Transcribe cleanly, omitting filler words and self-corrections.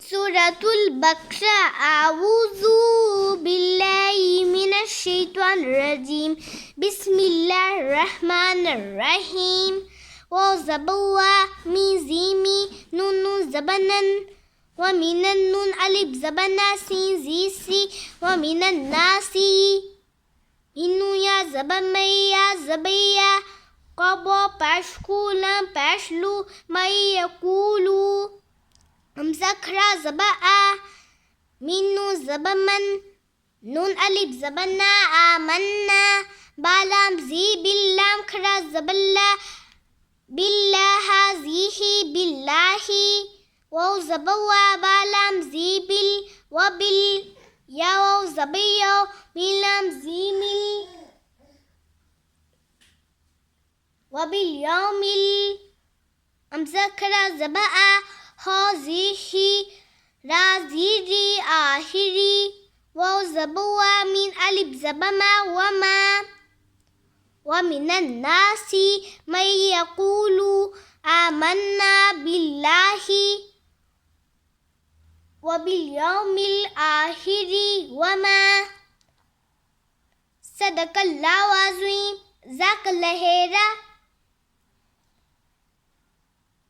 सूरतुल बकरा आऊज़ु बिल्लाहि मिनश शैतानिर रजीम बिस्मिल्लाहिर रहमानिर रहीम व ज़बवा मीज़ीमी नूनु ज़बनन व मिनन नून अलिफ ज़बना सीन ज़ीसी व मिनन नासी इन्नु या ज़बमैया ज़बैया क़बो पशकुलम पशलू मयकूलू हमज़ा खरा ज़बआ मिन्नु ज़बमन नून अलिफ ज़बना आमन्ना बालाम ज़ी बिल्लाम खरा ज़बल्ला बिल्लाहा ज़ीही बिल्लाही वाव ज़बवा बालाम ज़ी बिल व बिल या वाव ज़बिया बिलाम ज़ी मिल व बिल यौमिल हमज़ा खरा ज़बआ हाज़िही राज़ीरी आहिरी वाव ज़बवा मिन अलिफ ज़बमा वमा व मिनन नासी मैं यक़ूलु आमन्ना बिल्लाहि व बिल यौमिल आहिरी वमा सदक़ल्लाहु अज़ीम ज़ाकल्लाह